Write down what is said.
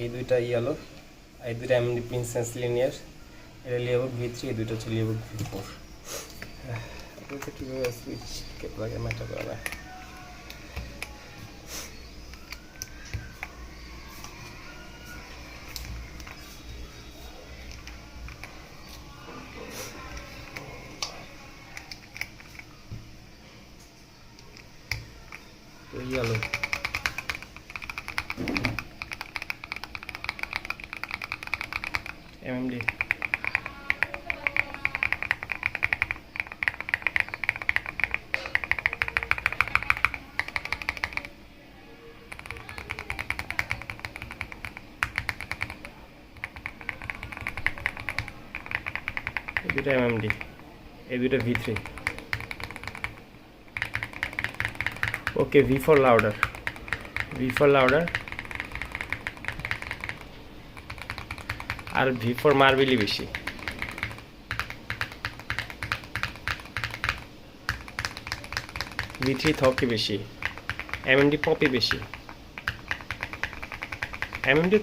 এই দুইটা ইয়েলো, এই দুইটা MMD প্রিন্সেস লিনিয়ার, এটা Leobog V3, এই দুইটা হচ্ছে Leobog V4। আপনাদের কীভাবে সুইচ কেপ লাগে ম্যাটার করে না। ইয়েলো MMD, এই দুটো MMD, এই দুটো V3। ওকে, V4 লাউডার, V4 লাউডার আর V4 মার্বেলি বেশি। V3 থকি বেশি, MMD পপি বেশি। MMD